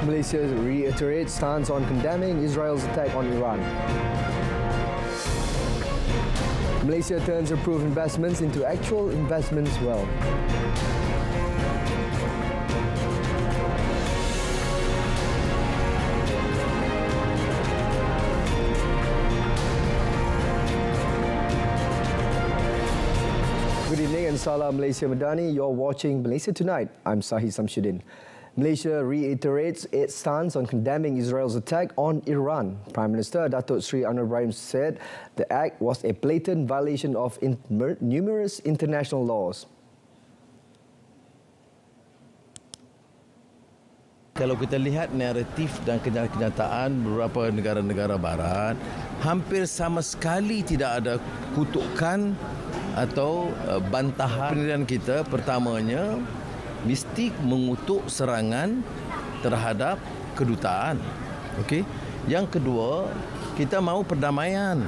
Malaysia reiterates stance on condemning Israel's attack on Iran. Malaysia turns approved investments into actual investments well. Good evening and Salam Malaysia Madani. You're watching Malaysia Tonight. I'm SAHIH Samshuddin. Malaysia reiterates its stance on condemning Israel's attack on Iran. Prime Minister Datuk Seri Anwar Ibrahim said the act was a blatant violation of numerous international laws. Kalau kita lihat naratif dan kenyataan beberapa negara-negara barat, hampir sama sekali tidak ada kutukan atau bantahan. Pendirian kita pertamanya mesti mengutuk serangan terhadap kedutaan. Okey. Yang kedua, kita mahu perdamaian.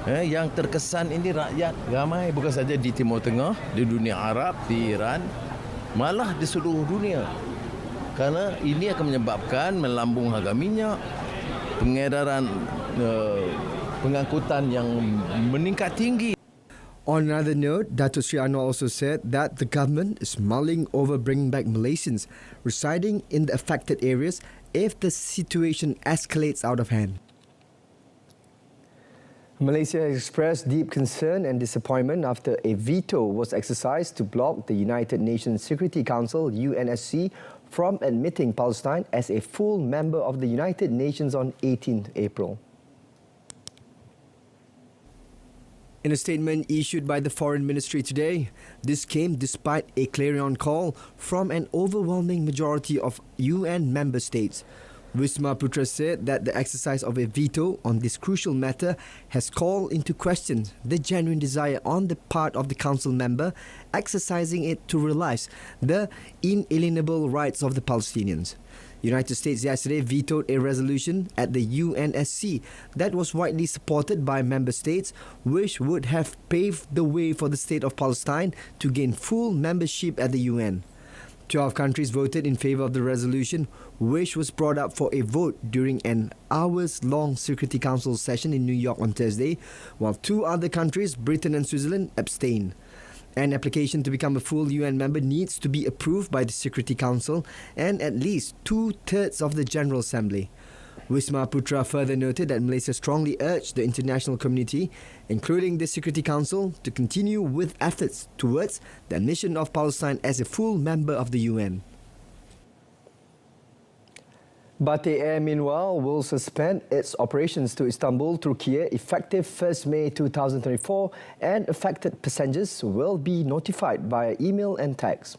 Yang terkesan ini rakyat ramai bukan saja di Timur Tengah, di dunia Arab, di Iran, malah di seluruh dunia. Kerana ini akan menyebabkan melambung harga minyak, pengedaran pengangkutan yang meningkat tinggi. On another note, Datuk Seri Anwar also said that the government is mulling over bringing back Malaysians residing in the affected areas if the situation escalates out of hand. Malaysia has expressed deep concern and disappointment after a veto was exercised to block the United Nations Security Council (UNSC) from admitting Palestine as a full member of the United Nations on 18th April. In a statement issued by the Foreign Ministry today, this came despite a clarion call from an overwhelming majority of UN member states. Wisma Putra said that the exercise of a veto on this crucial matter has called into question the genuine desire on the part of the council member exercising it to realize the inalienable rights of the Palestinians. United States yesterday vetoed a resolution at the UNSC that was widely supported by member states, which would have paved the way for the state of Palestine to gain full membership at the UN. 12 countries voted in favor of the resolution, which was brought up for a vote during an hours-long Security Council session in New York on Thursday, while 2 other countries, Britain and Switzerland, abstained. An application to become a full UN member needs to be approved by the Security Council and at least 2/3 of the General Assembly. Wisma Putra further noted that Malaysia strongly urged the international community, including the Security Council, to continue with efforts towards the admission of Palestine as a full member of the UN. Batik Air, meanwhile, will suspend its operations to Istanbul, Turkey, effective 1st May 2024, and affected passengers will be notified via email and text.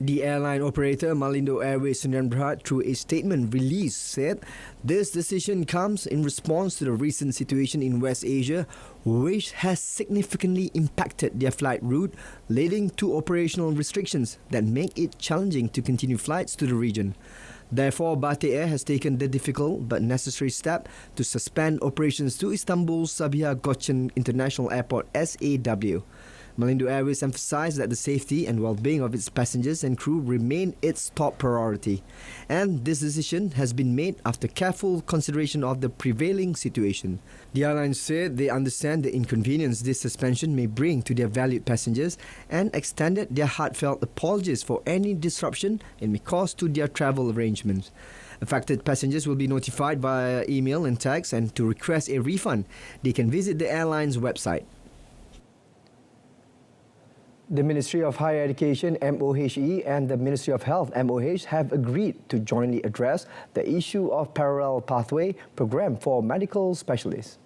The airline operator Malindo Airways Sdn Bhd, through a statement released, said this decision comes in response to the recent situation in West Asia, which has significantly impacted their flight route, leading to operational restrictions that make it challenging to continue flights to the region. Therefore, Batik Air has taken the difficult but necessary step to suspend operations to Istanbul Sabiha Gökçen International Airport (SAW). Malindo Airways emphasised that the safety and well-being of its passengers and crew remain its top priority, and this decision has been made after careful consideration of the prevailing situation. The airline said they understand the inconvenience this suspension may bring to their valued passengers and extended their heartfelt apologies for any disruption it may cause to their travel arrangements. Affected passengers will be notified via email and text, and to request a refund, they can visit the airline's website. The Ministry of Higher Education (MOHE) and the Ministry of Health (MOH) have agreed to jointly address the issue of parallel pathway program for medical specialists.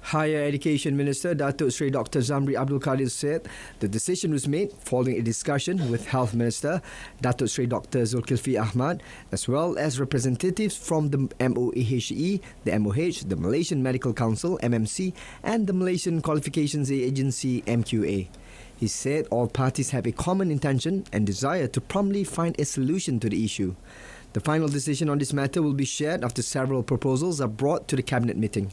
Higher Education Minister Datuk Seri Dr. Zamri Abdul Kadir said the decision was made following a discussion with Health Minister Datuk Seri Dr. Zulkifli Ahmad, as well as representatives from the MOHE, the MOH, the Malaysian Medical Council (MMC), and the Malaysian Qualifications Agency (MQA). He said all parties have a common intention and desire to promptly find a solution to the issue. The final decision on this matter will be shared after several proposals are brought to the Cabinet meeting.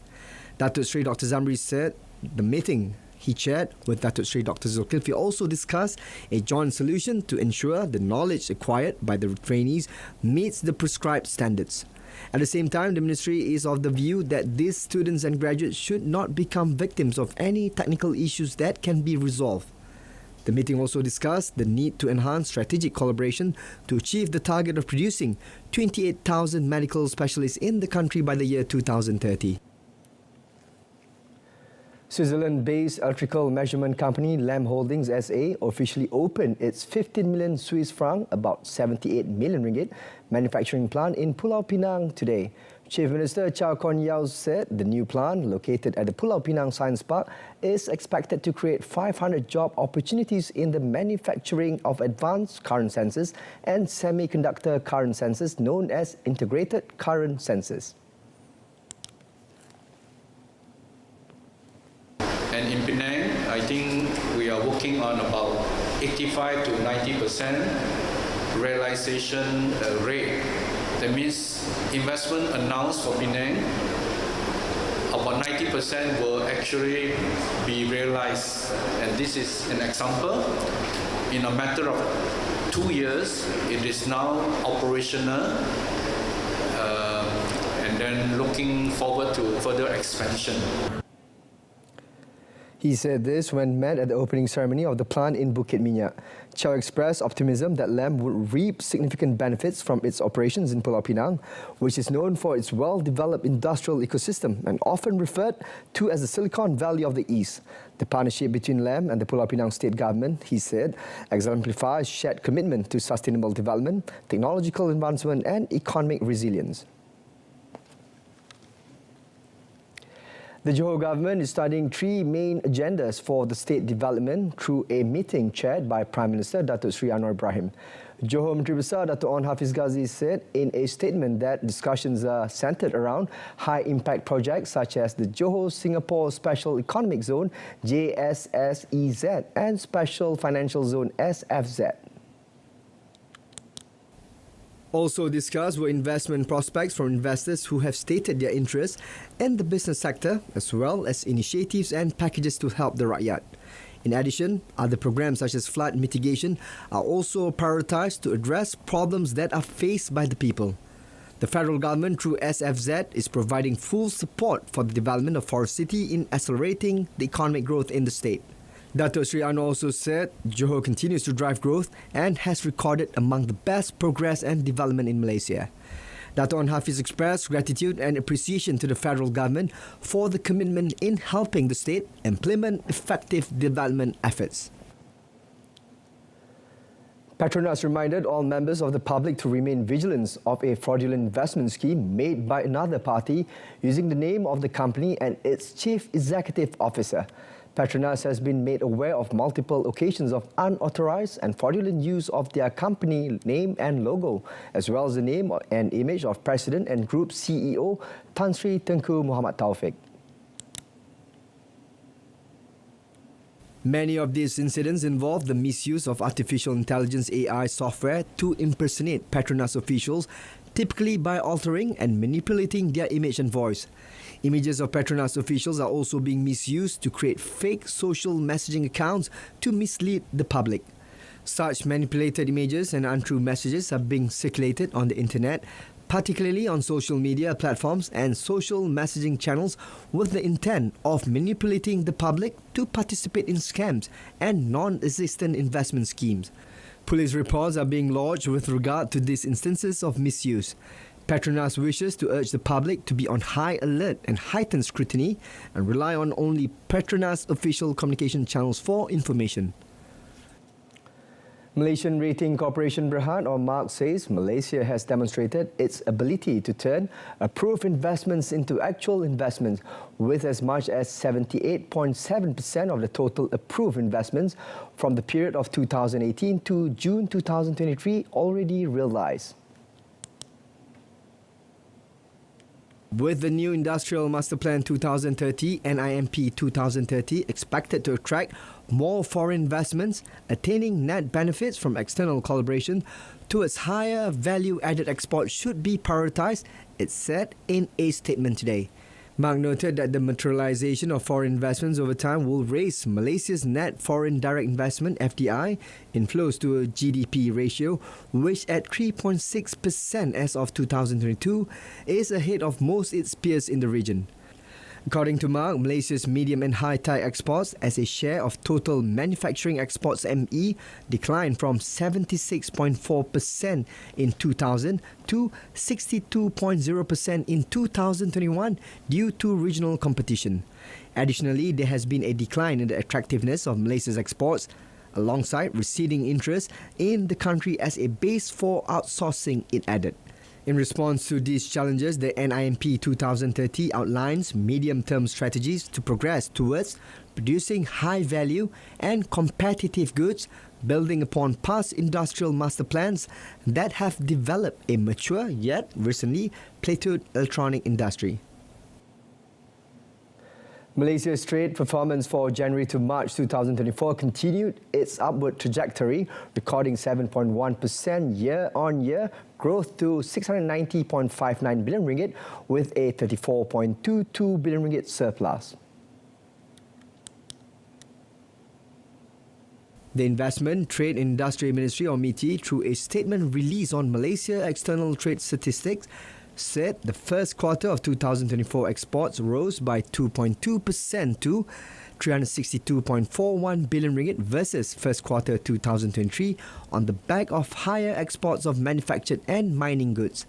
Datuk Seri Dr. Zamri said the meeting he chaired with Datuk Sri Dr. Zulkifli, also discussed a joint solution to ensure the knowledge acquired by the trainees meets the prescribed standards. At the same time, the ministry is of the view that these students and graduates should not become victims of any technical issues that can be resolved. The meeting also discussed the need to enhance strategic collaboration to achieve the target of producing 28,000 medical specialists in the country by the year 2030. Switzerland-based electrical measurement company LAM Holdings SA officially opened its 15 million Swiss franc, about 78 million ringgit, manufacturing plant in Pulau Pinang today. Chief Minister Chow Kon Yeow said the new plant, located at the Pulau Pinang Science Park, is expected to create 500 job opportunities in the manufacturing of advanced current sensors and semiconductor current sensors known as integrated current sensors. And in Penang, I think we are working on about 85 to 90% realization rate. That means investment announced for Penang, about 90% will actually be realized. And this is an example. In a matter of 2 years, it is now operational, and then looking forward to further expansion. He said this when met at the opening ceremony of the plant in Bukit Minyak. Chow expressed optimism that LAM would reap significant benefits from its operations in Pulau Pinang, which is known for its well-developed industrial ecosystem and often referred to as the Silicon Valley of the East. The partnership between LAM and the Pulau Pinang state government, he said, exemplifies shared commitment to sustainable development, technological advancement and economic resilience. The Johor government is studying 3 main agendas for the state development through a meeting chaired by Prime Minister Datuk Sri Anwar Ibrahim. Johor Menteri Besar Datuk On Hafiz Ghazi said in a statement that discussions are centred around high-impact projects such as the Johor-Singapore Special Economic Zone JSSEZ and Special Financial Zone SFZ. Also discussed were investment prospects from investors who have stated their interest in the business sector, as well as initiatives and packages to help the rakyat. In addition, other programs such as flood mitigation are also prioritised to address problems that are faced by the people. The federal government through SFZ is providing full support for the development of Forest City in accelerating the economic growth in the state. Datuk Sri Anwar also said Johor continues to drive growth and has recorded among the best progress and development in Malaysia. Datuk On Hafiz expressed gratitude and appreciation to the federal government for the commitment in helping the state implement effective development efforts. Petronas reminded all members of the public to remain vigilant of a fraudulent investment scheme made by another party using the name of the company and its chief executive officer. Petronas has been made aware of multiple occasions of unauthorized and fraudulent use of their company name and logo, as well as the name and image of President and Group CEO Tan Sri Tengku Muhammad Taufik. Many of these incidents involve the misuse of artificial intelligence AI software to impersonate Petronas officials, typically by altering and manipulating their image and voice. Images of Petronas officials are also being misused to create fake social messaging accounts to mislead the public. Such manipulated images and untrue messages are being circulated on the internet, particularly on social media platforms and social messaging channels, with the intent of manipulating the public to participate in scams and non-existent investment schemes. Police reports are being lodged with regard to these instances of misuse. Petronas wishes to urge the public to be on high alert and heightened scrutiny and rely on only Petronas official communication channels for information. Malaysian Rating Corporation Berhad or MARC says Malaysia has demonstrated its ability to turn approved investments into actual investments, with as much as 78.7% of the total approved investments from the period of 2018 to June 2023 already realised. With the new Industrial Master Plan 2030 and IMP 2030 expected to attract more foreign investments, attaining net benefits from external collaboration towards higher value-added exports should be prioritised, it said in a statement today. Mark noted that the materialization of foreign investments over time will raise Malaysia's net foreign direct investment (FDI) inflows to a GDP ratio, which at 3.6% as of 2022 is ahead of most its peers in the region. According to Mark, Malaysia's medium and high-tech exports as a share of total manufacturing exports (ME) declined from 76.4% in 2000 to 62.0% in 2021 due to regional competition. Additionally, there has been a decline in the attractiveness of Malaysia's exports, alongside receding interest in the country as a base for outsourcing, it added. In response to these challenges, the NIMP 2030 outlines medium-term strategies to progress towards producing high-value and competitive goods, building upon past industrial master plans that have developed a mature yet recently plateaued electronic industry. Malaysia's trade performance for January to March 2024 continued its upward trajectory, recording 7.1% year-on-year growth to 690.59 billion ringgit with a 34.22 billion ringgit surplus. The Investment, Trade and Industry Ministry or MITI, through a statement released on Malaysia External Trade Statistics, said the first quarter of 2024 exports rose by 2.2% to 362.41 billion ringgit versus first quarter 2023 on the back of higher exports of manufactured and mining goods.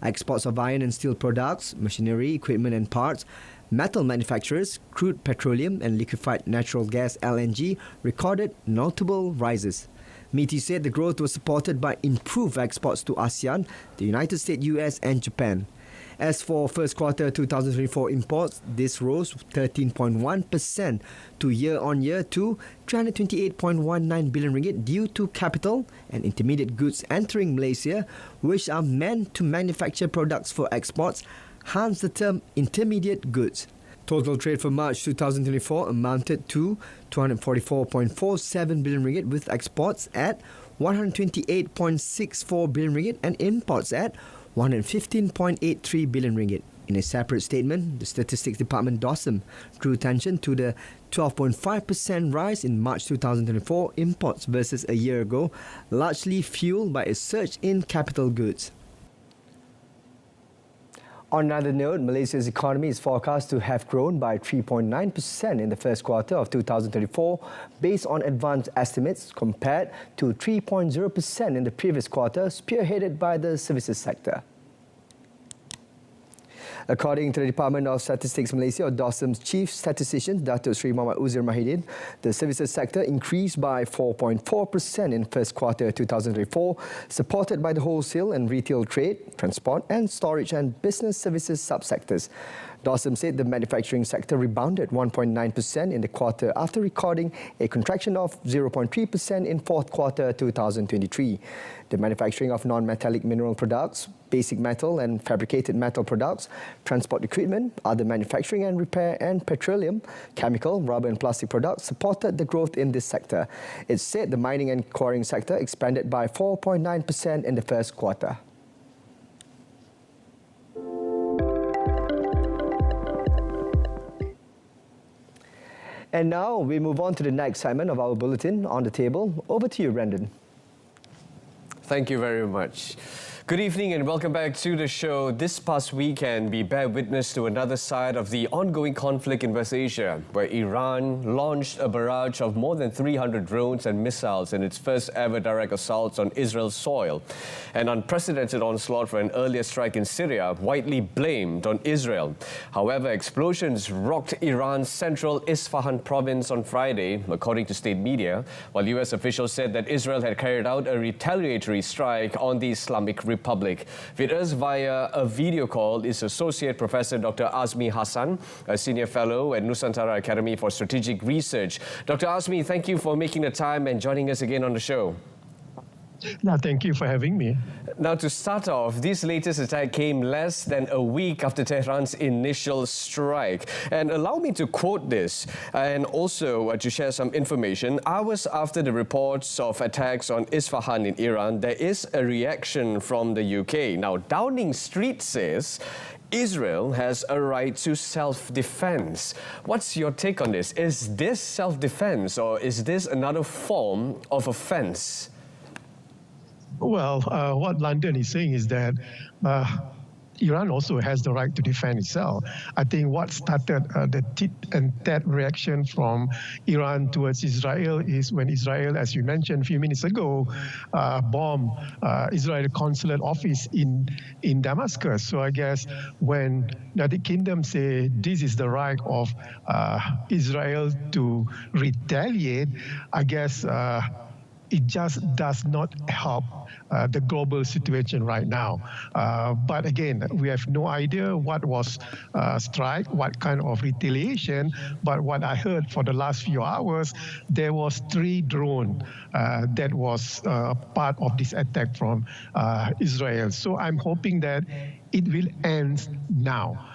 Exports of iron and steel products, machinery, equipment and parts, metal manufacturers, crude petroleum and liquefied natural gas (LNG) recorded notable rises. MITI said the growth was supported by improved exports to ASEAN, the United States, US and Japan. As for first quarter 2024 imports, this rose 13.1% to year-on-year to 328.19 billion ringgit due to capital and intermediate goods entering Malaysia, which are meant to manufacture products for exports, hence the term intermediate goods. Total trade for March 2024 amounted to 244.47 billion ringgit with exports at 128.64 billion ringgit and imports at 115.83 billion ringgit. In a separate statement, the Statistics Department (DOSM) drew attention to the 12.5% rise in March 2024 imports versus a year ago, largely fueled by a surge in capital goods. On another note, Malaysia's economy is forecast to have grown by 3.9% in the first quarter of 2024 based on advanced estimates compared to 3.0% in the previous quarter, spearheaded by the services sector. According to the Department of Statistics Malaysia, or DOSM's Chief Statistician, Datuk Seri Muhammad Uzair Mahidin, the services sector increased by 4.4% in first quarter 2024, supported by the wholesale and retail trade, transport and storage and business services subsectors. DOSM said the manufacturing sector rebounded 1.9% in the quarter after recording a contraction of 0.3% in fourth quarter 2023. The manufacturing of non-metallic mineral products, basic metal and fabricated metal products, transport equipment, other manufacturing and repair and petroleum, chemical, rubber and plastic products supported the growth in this sector. It said the mining and quarrying sector expanded by 4.9% in the first quarter. And now we move on to the next segment of our bulletin, On the Table. Over to you, Brendan. Thank you very much. Good evening and welcome back to the show. This past weekend, we bear witness to another side of the ongoing conflict in West Asia, where Iran launched a barrage of more than 300 drones and missiles in its first ever direct assaults on Israel's soil. An unprecedented onslaught for an earlier strike in Syria, widely blamed on Israel. However, explosions rocked Iran's central Isfahan province on Friday, according to state media, while US officials said that Israel had carried out a retaliatory strike on the Islamic Republic. With us via a video call is Associate Professor Dr. Azmi Hassan, a Senior Fellow at Nusantara Academy for Strategic Research. Dr. Azmi, thank you for making the time and joining us again on the show. No, thank you for having me. Now, to start off, this latest attack came less than a week after Tehran's initial strike. And allow me to quote this and also to share some information. Hours after the reports of attacks on Isfahan in Iran, there is a reaction from the UK. Now, Downing Street says Israel has a right to self-defense. What's your take on this? Is this self-defense or is this another form of offense? Well, what London is saying is that Iran also has the right to defend itself. I think what started the tit and tat reaction from Iran towards Israel is when Israel, as you mentioned a few minutes ago, bombed Israeli consulate office in Damascus. So I guess when United Kingdom say this is the right of Israel to retaliate, I guess it just does not help the global situation right now. But again, we have no idea what was strike, what kind of retaliation. But what I heard for the last few hours, there was 3 drones that was part of this attack from Israel. So I'm hoping that it will end now.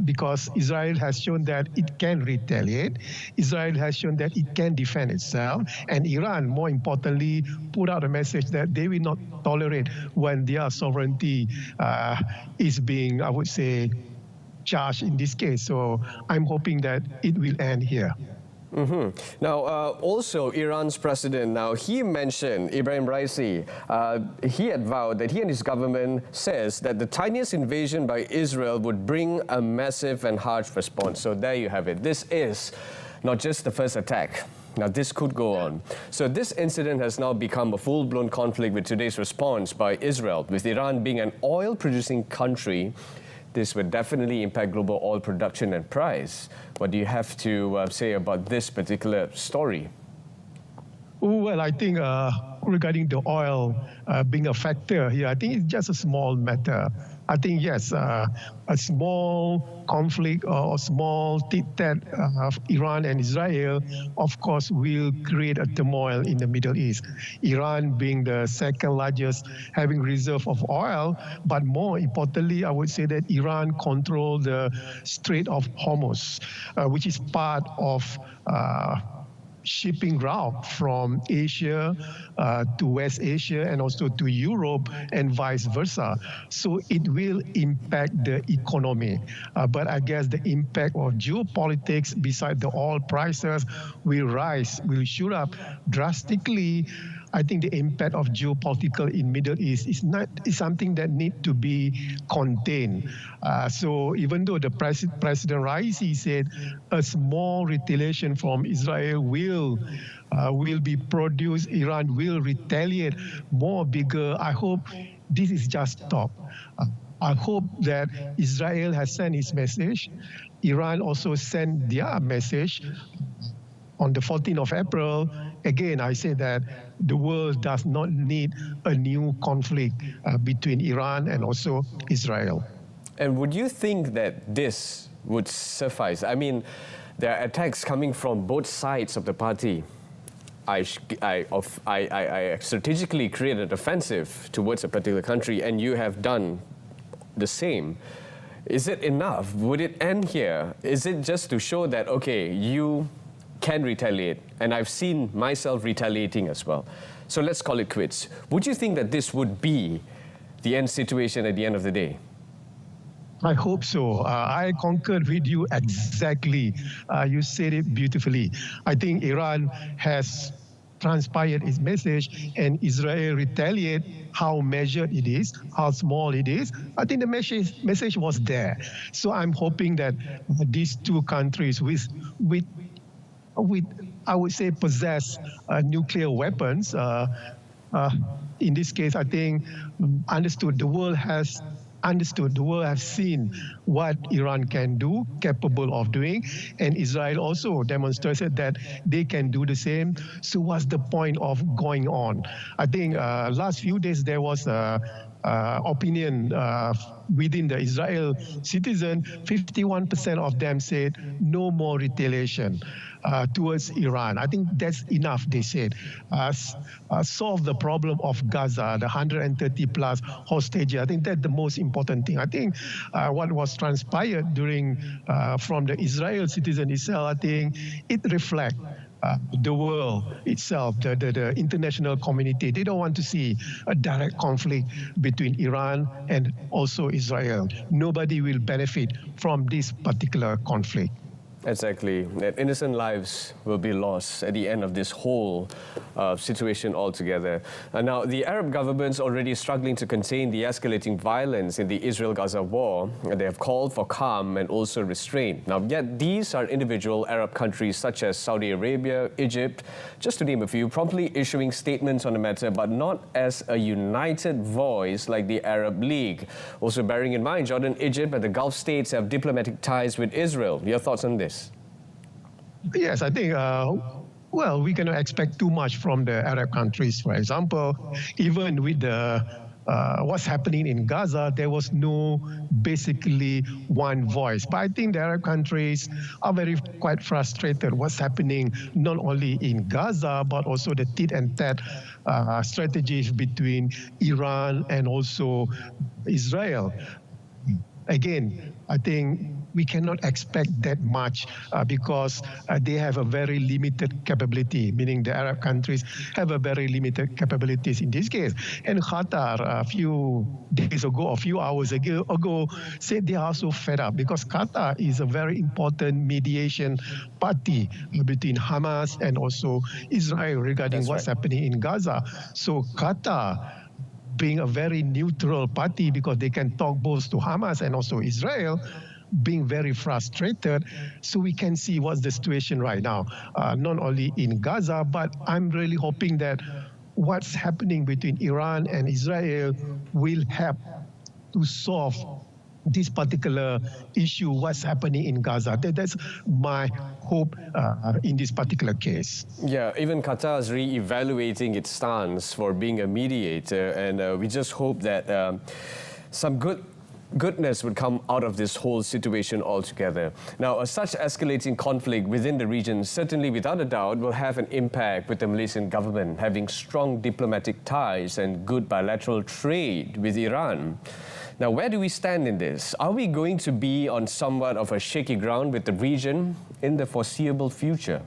Because Israel has shown that it can retaliate. Israel has shown that it can defend itself. And Iran, more importantly, put out a message that they will not tolerate when their sovereignty is being, I would say, charged in this case. So I'm hoping that it will end here. Now, also Iran's president, now he mentioned, Ibrahim Raisi, he had vowed that he and his government says that the tiniest invasion by Israel would bring a massive and harsh response. So there you have it. This is not just the first attack. Now, this could go on. So this incident has now become a full-blown conflict with today's response by Israel. With Iran being an oil-producing country, this would definitely impact global oil production and price. What do you have to say about this particular story? Well, I think regarding the oil being a factor here, I think it's just a small matter. I think, yes, a small conflict or a small tit-tat of Iran and Israel, of course, will create a turmoil in the Middle East. Iran being the second largest, having reserve of oil, but more importantly, I would say that Iran controls the Strait of Hormuz, which is part of shipping route from Asia to West Asia and also to Europe and vice versa. So it will impact the economy. But I guess the impact of geopolitics beside the oil prices will rise, will shoot up drastically. I think the impact of geopolitical in Middle East is something that need to be contained. So even though the President Raisi said a small retaliation from Israel will be produced, Iran will retaliate more bigger. I hope this is just stop. I hope that Israel has sent its message. Iran also sent their message. On the 14th of April, again, I say that the world does not need a new conflict between Iran and also Israel. And would you think that this would suffice? I mean, there are attacks coming from both sides of the party. I strategically created an offensive towards a particular country, and you have done the same. Is it enough? Would it end here? Is it just to show that, okay, you can retaliate, and I've seen myself retaliating as well, so let's call it quits? Would you think that this would be the end situation at the end of the day? I hope so. I concurred with you exactly. You said it beautifully. I think Iran has transpired its message and Israel retaliate how measured it is, how small it is. I think the message was there. So I'm hoping that these two countries with I would say possess nuclear weapons. In this case, I think the world has seen what Iran can do, capable of doing, and Israel also demonstrated that they can do the same. So what's the point of going on? I think last few days there was opinion within the Israel citizen, 51% of them said no more retaliation towards Iran. I think that's enough, they said. Solve the problem of Gaza, the 130 plus hostages. I think that's the most important thing. I think what was transpired during from the Israel citizen itself, I think it reflects the world itself, the international community, they don't want to see a direct conflict between Iran and also Israel. Nobody will benefit from this particular conflict. Exactly. That innocent lives will be lost at the end of this whole situation altogether. Now, the Arab governments already struggling to contain the escalating violence in the Israel-Gaza war. They have called for calm and also restraint. Now, yet these are individual Arab countries such as Saudi Arabia, Egypt, just to name a few, promptly issuing statements on the matter, but not as a united voice like the Arab League. Also bearing in mind, Jordan, Egypt and the Gulf states have diplomatic ties with Israel. Your thoughts on this? Yes, I think, well, we cannot expect too much from the Arab countries. For example, even with the what's happening in Gaza, there was no basically one voice. But I think the Arab countries are quite frustrated what's happening not only in Gaza, but also the tit and tat strategies between Iran and also Israel. Again, I think we cannot expect that much because they have a very limited capability, meaning the Arab countries have a very limited capabilities in this case. And Qatar, a few days ago, a few hours ago, said they are also fed up because Qatar is a very important mediation party between Hamas and also Israel regarding what's happening in Gaza. So Qatar, being a very neutral party because they can talk both to Hamas and also Israel, being very frustrated. So we can see what's the situation right now, not only in Gaza, but I'm really hoping that what's happening between Iran and Israel will help to solve this particular issue, what's happening in Gaza. That's my hope in this particular case. Yeah, even Qatar is re-evaluating its stance for being a mediator, and we just hope that some goodness would come out of this whole situation altogether. Now, such escalating conflict within the region certainly, without a doubt, will have an impact with the Malaysian government having strong diplomatic ties and good bilateral trade with Iran. Now, where do we stand in this? Are we going to be on somewhat of a shaky ground with the region in the foreseeable future?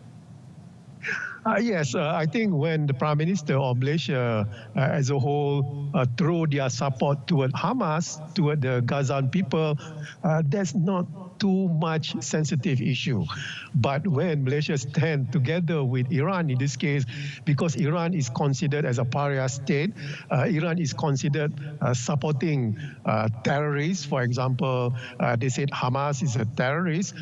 Yes, I think when the Prime Minister of Malaysia as a whole throw their support toward Hamas, toward the Gazan people, that's not too much sensitive issue. But when Malaysia stand together with Iran in this case, because Iran is considered as a pariah state, Iran is considered supporting terrorists. For example, they said Hamas is a terrorist.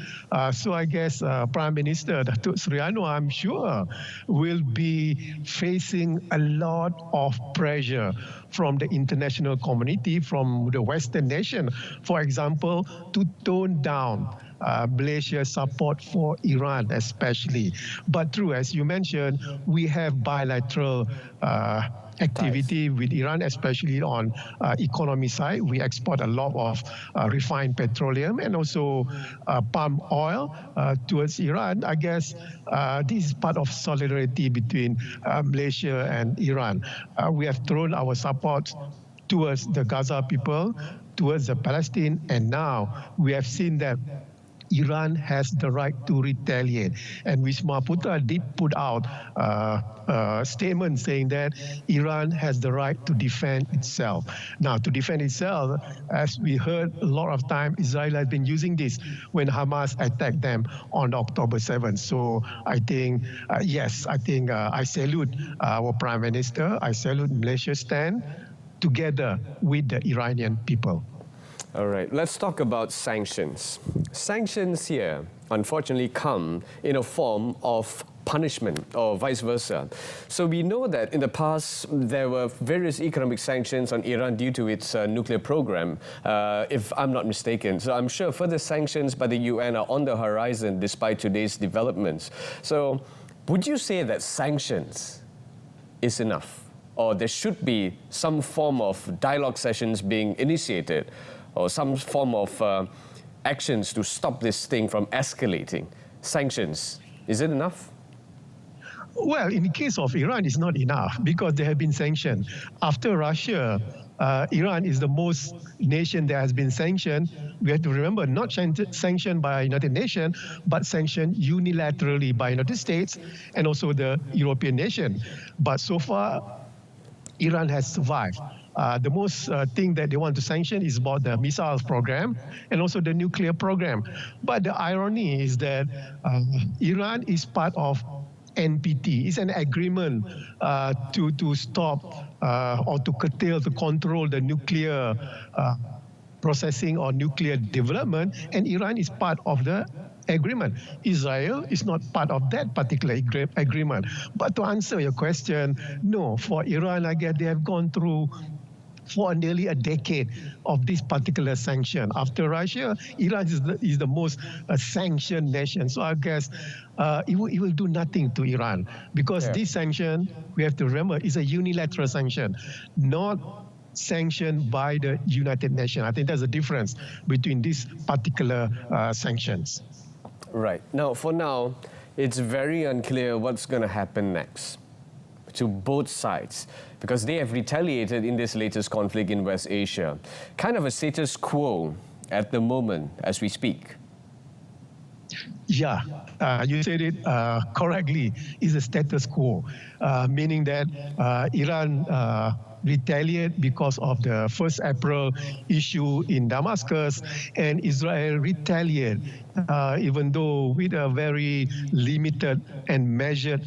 So I guess Prime Minister Datuk Seri Anwar, I'm sure, will be facing a lot of pressure from the international community, from the Western nation, for example, to tone down Malaysia's support for Iran especially. But true, as you mentioned, we have bilateral activity with Iran, especially on economy side. We export a lot of refined petroleum and also palm oil towards Iran. I guess this is part of solidarity between Malaysia and Iran. We have thrown our support towards the Gaza people, towards the Palestine, and now we have seen that Iran has the right to retaliate. And Wisma Putra did put out a statement saying that Iran has the right to defend itself. Now, to defend itself, as we heard a lot of time, Israel has been using this when Hamas attacked them on October 7th. So I think, yes, I think I salute our Prime Minister. I salute Malaysia's stand together with the Iranian people. All right, let's talk about sanctions. Sanctions here, unfortunately, come in a form of punishment or vice versa. So we know that in the past, there were various economic sanctions on Iran due to its nuclear program, if I'm not mistaken. So I'm sure further sanctions by the UN are on the horizon despite today's developments. So would you say that sanctions is enough? Or there should be some form of dialogue sessions being initiated, or some form of actions to stop this thing from escalating? Sanctions, is it enough? Well, in the case of Iran, it's not enough because they have been sanctioned. After Russia, Iran is the most nation that has been sanctioned. We have to remember, not sanctioned by United Nations, but sanctioned unilaterally by United States and also the European nation. But so far, Iran has survived. The most thing that they want to sanction is about the missiles program and also the nuclear program. But the irony is that Iran is part of NPT. It's an agreement to stop or to curtail, to control the nuclear processing or nuclear development, and Iran is part of the agreement. Israel is not part of that particular agreement. But to answer your question, no, for Iran, I guess they have gone through for nearly a decade of this particular sanction. After Russia, Iran is the most sanctioned nation. So I guess it will do nothing to Iran because this sanction, we have to remember, is a unilateral sanction, not sanctioned by the United Nations. I think there's a difference between these particular sanctions. Right. Now, for now, it's very unclear what's going to happen next to both sides because they have retaliated in this latest conflict in West Asia. Kind of a status quo at the moment as we speak. Yeah, you said it correctly. It's a status quo, meaning that Iran retaliate because of the 1st April issue in Damascus, and Israel retaliate, even though with a very limited and measured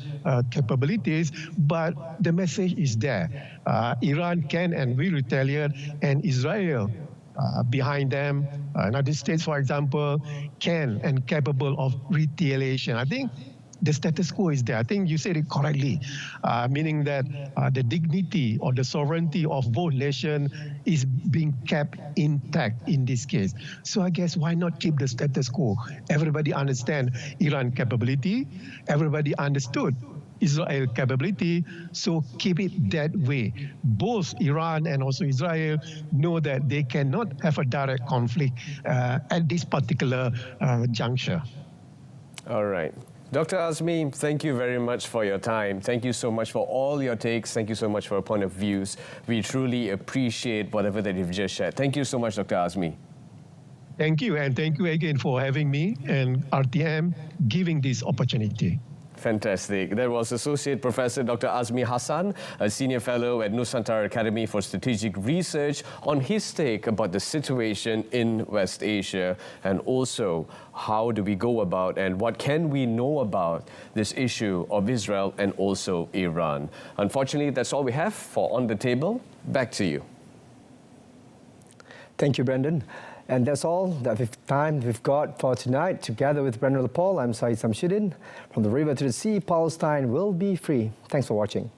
capabilities, but the message is there. Iran can and will retaliate, and Israel behind them, United States, for example, can and capable of retaliation. I think the status quo is there. I think you said it correctly, meaning that the dignity or the sovereignty of both nations is being kept intact in this case. So I guess why not keep the status quo? Everybody understand Iran capability. Everybody understood Israel capability, so keep it that way. Both Iran and also Israel know that they cannot have a direct conflict at this particular juncture. All right. Dr. Azmi, thank you very much for your time. Thank you so much for all your takes. Thank you so much for your point of views. We truly appreciate whatever that you've just shared. Thank you so much, Dr. Azmi. Thank you, and thank you again for having me and RTM giving this opportunity. Fantastic. That was Associate Professor Dr. Azmi Hassan, a Senior Fellow at Nusantara Academy for Strategic Research, on his take about the situation in West Asia and also how do we go about and what can we know about this issue of Israel and also Iran. Unfortunately, that's all we have for On the Table. Back to you. Thank you, Brendan. And that's all that time we've got for tonight. Together with Brendan Paul, I'm SAHIH Samshuddin. From the river to the sea, Palestine will be free. Thanks for watching.